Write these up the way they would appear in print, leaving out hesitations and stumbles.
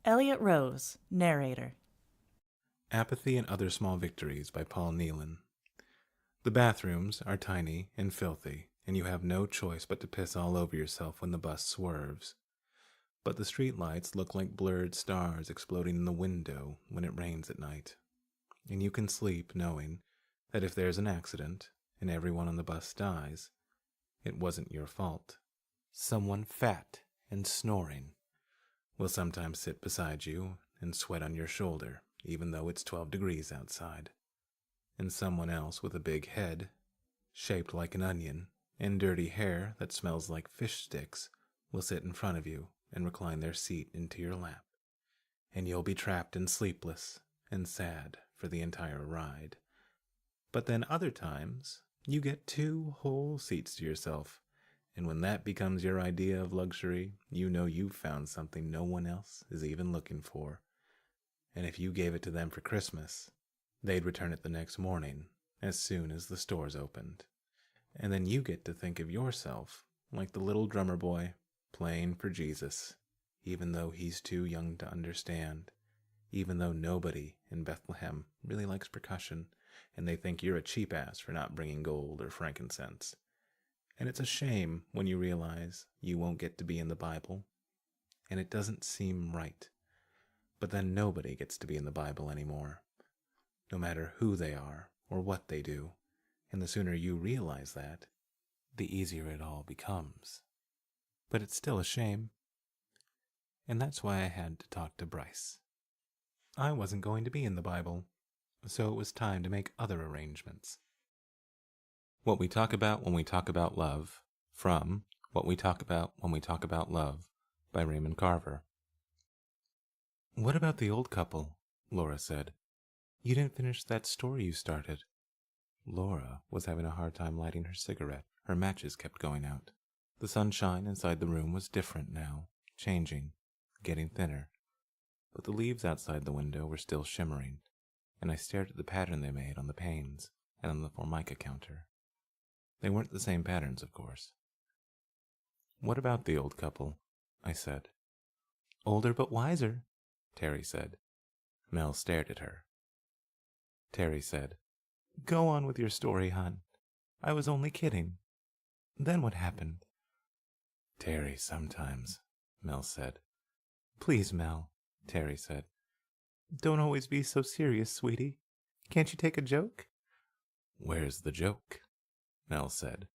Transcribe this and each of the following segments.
Elliott Rose, narrator. Apathy and Other Small Victories by Paul Nealon. The bathrooms are tiny and filthy, and you have no choice but to piss all over yourself when the bus swerves. But the streetlights look like blurred stars exploding in the window when it rains at night. And you can sleep knowing that if there's an accident and everyone on the bus dies, it wasn't your fault. Someone fat and snoring will sometimes sit beside you and sweat on your shoulder, even though it's 12 degrees outside. And someone else with a big head, shaped like an onion, and dirty hair that smells like fish sticks will sit in front of you and recline their seat into your lap. And you'll be trapped and sleepless and sad for the entire ride. But then other times, you get 2 whole seats to yourself. And when that becomes your idea of luxury, you know you've found something no one else is even looking for. And if you gave it to them for Christmas, they'd return it the next morning as soon as the stores opened. And then you get to think of yourself like the little drummer boy playing for Jesus, even though he's too young to understand, even though nobody in Bethlehem really likes percussion, and they think you're a cheap ass for not bringing gold or frankincense. And it's a shame when you realize you won't get to be in the Bible, and it doesn't seem right. But then nobody gets to be in the Bible anymore, no matter who they are or what they do. And the sooner you realize that, the easier it all becomes. But it's still a shame. And that's why I had to talk to Bryce. I wasn't going to be in the Bible, so it was time to make other arrangements. What We Talk About When We Talk About Love, from What We Talk About When We Talk About Love by Raymond Carver. What about the old couple? Laura said. You didn't finish that story you started. Laura was having a hard time lighting her cigarette. Her matches kept going out. The sunshine inside the room was different now, changing, getting thinner. But the leaves outside the window were still shimmering, and I stared at the pattern they made on the panes and on the Formica counter. They weren't the same patterns, of course. What about the old couple? I said. Older but wiser, Terry said. Mel stared at her. Terry said, Go on with your story, hon. I was only kidding. Then what happened? Terry, sometimes, Mel said. Please, Mel, Terry said. Don't always be so serious, sweetie. Can't you take a joke? Where's the joke? Mel said.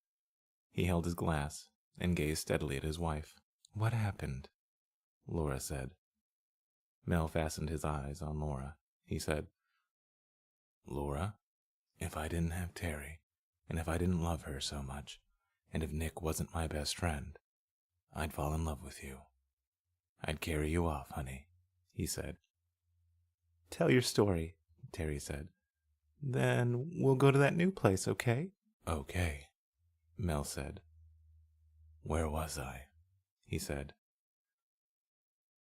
He held his glass and gazed steadily at his wife. What happened? Laura said. Mel fastened his eyes on Laura. He said, Laura, if I didn't have Terry, and if I didn't love her so much, and if Nick wasn't my best friend, I'd fall in love with you. I'd carry you off, honey, he said. Tell your story, Terry said. Then we'll go to that new place, okay? Okay, Mel said. Where was I? He said.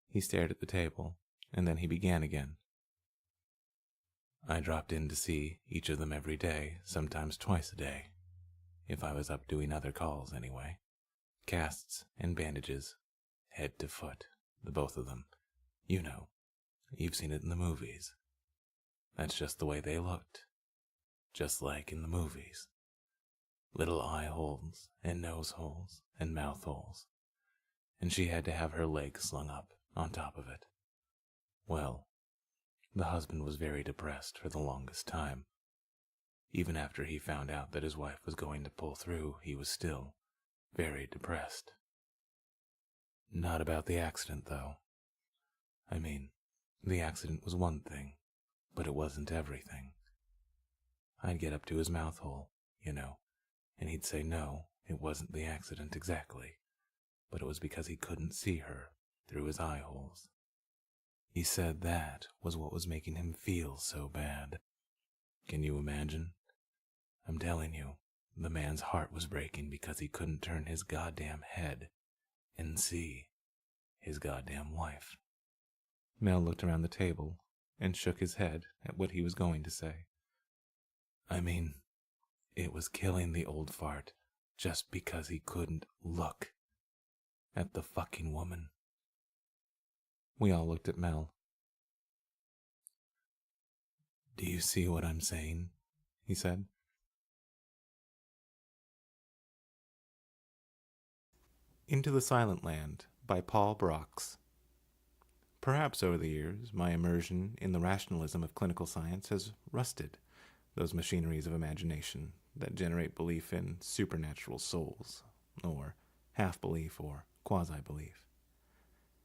He stared at the table, and then he began again. I dropped in to see each of them every day, sometimes twice a day, if I was up doing other calls anyway. Casts and bandages, head to foot, the both of them. You know, you've seen it in the movies. That's just the way they looked, just like in the movies. Little eye holes and nose holes and mouth holes, and she had to have her legs slung up on top of it. Well, the husband was very depressed for the longest time. Even after he found out that his wife was going to pull through, he was still very depressed. Not about the accident, though. I mean, the accident was one thing, but it wasn't everything. I'd get up to his mouth hole, you know, and he'd say no, it wasn't the accident exactly, but it was because he couldn't see her through his eye holes. He said that was what was making him feel so bad. Can you imagine? I'm telling you, the man's heart was breaking because he couldn't turn his goddamn head and see his goddamn wife. Mel looked around the table and shook his head at what he was going to say. I mean, it was killing the old fart just because he couldn't look at the fucking woman. We all looked at Mel. "Do you see what I'm saying?" he said. Into the Silent Land by Paul Brox. Perhaps over the years, my immersion in the rationalism of clinical science has rusted those machineries of imagination that generate belief in supernatural souls, or half belief or quasi belief.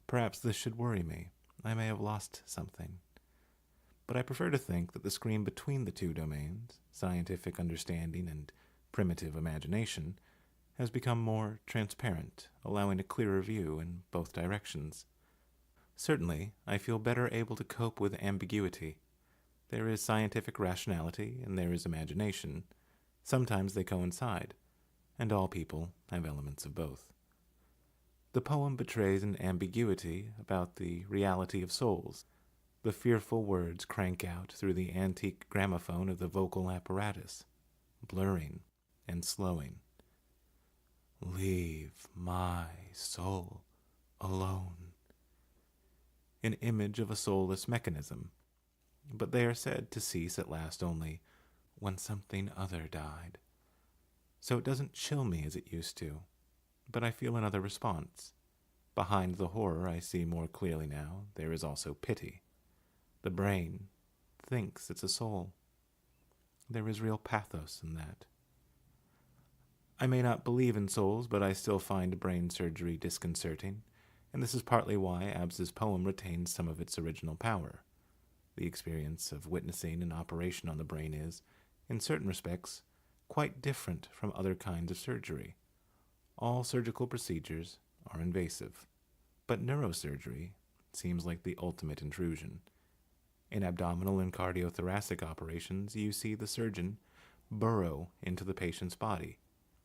Perhaps this should worry me. I may have lost something. But I prefer to think that the screen between the two domains, scientific understanding and primitive imagination, has become more transparent, allowing a clearer view in both directions. Certainly, I feel better able to cope with ambiguity. There is scientific rationality and there is imagination. Sometimes they coincide, and all people have elements of both. The poem betrays an ambiguity about the reality of souls. The fearful words crank out through the antique gramophone of the vocal apparatus, blurring and slowing. "Leave my soul alone." An image of a soulless mechanism, but they are said to cease at last only when something other died. So it doesn't chill me as it used to, but I feel another response. Behind the horror I see more clearly now, there is also pity. The brain thinks it's a soul. There is real pathos in that. I may not believe in souls, but I still find brain surgery disconcerting, and this is partly why Abbs's poem retains some of its original power. The experience of witnessing an operation on the brain is, in certain respects, quite different from other kinds of surgery. All surgical procedures are invasive, but neurosurgery seems like the ultimate intrusion. In abdominal and cardiothoracic operations, you see the surgeon burrow into the patient's body,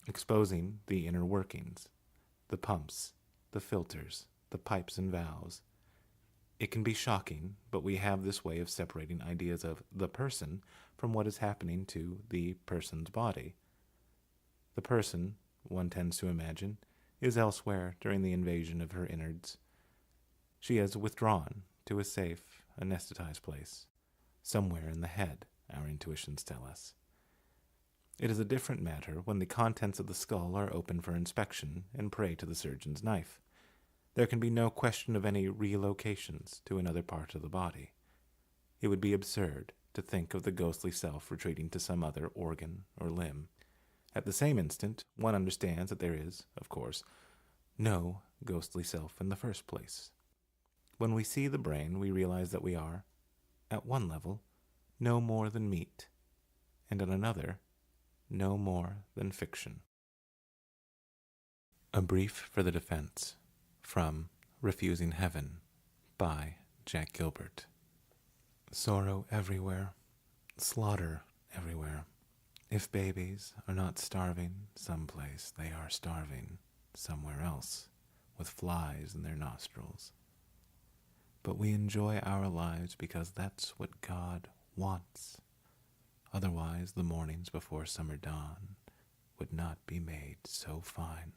exposing the inner workings, the pumps, the filters, the pipes and valves. It can be shocking, but we have this way of separating ideas of the person from what is happening to the person's body. The person, one tends to imagine, is elsewhere during the invasion of her innards. She has withdrawn to a safe, anesthetized place, somewhere in the head, our intuitions tell us. It is a different matter when the contents of the skull are open for inspection and prey to the surgeon's knife. There can be no question of any relocations to another part of the body. It would be absurd to think of the ghostly self retreating to some other organ or limb. At the same instant, one understands that there is, of course, no ghostly self in the first place. When we see the brain, we realize that we are, at one level, no more than meat, and on another, no more than fiction. A Brief for the Defense, from Refusing Heaven, by Jack Gilbert. Sorrow everywhere, slaughter everywhere. If babies are not starving someplace, they are starving somewhere else, with flies in their nostrils. But we enjoy our lives because that's what God wants. Otherwise, the mornings before summer dawn would not be made so fine.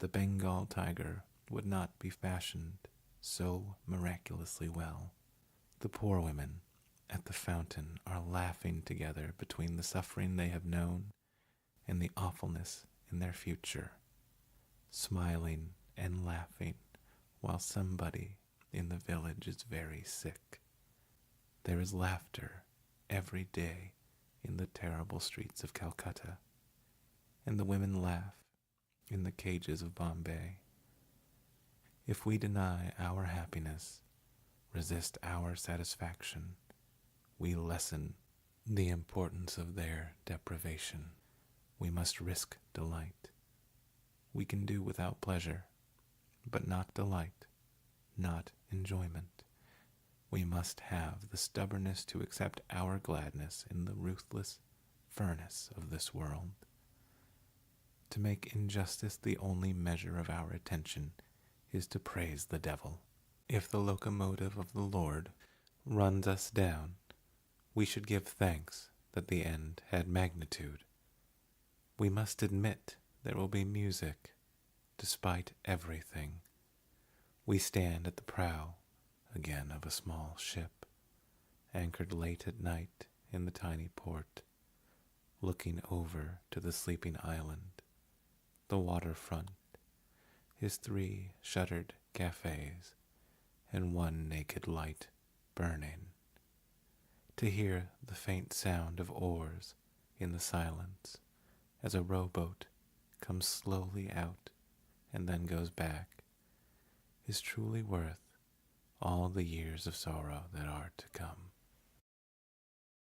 The Bengal tiger would not be fashioned so miraculously well. The poor women at the fountain are laughing together between the suffering they have known and the awfulness in their future, smiling and laughing while somebody in the village is very sick. There is laughter every day in the terrible streets of Calcutta, and the women laugh in the cages of Bombay. If we deny our happiness, resist our satisfaction, we lessen the importance of their deprivation. We must risk delight. We can do without pleasure, but not delight, not enjoyment. We must have the stubbornness to accept our gladness in the ruthless furnace of this world. To make injustice the only measure of our attention is to praise the devil. If the locomotive of the Lord runs us down, we should give thanks that the end had magnitude. We must admit there will be music, despite everything. We stand at the prow again of a small ship, anchored late at night in the tiny port, looking over to the sleeping island, the waterfront, his 3 shuttered cafes, and 1 naked light burning, to hear the faint sound of oars in the silence as a rowboat comes slowly out and then goes back, is truly worth all the years of sorrow that are to come.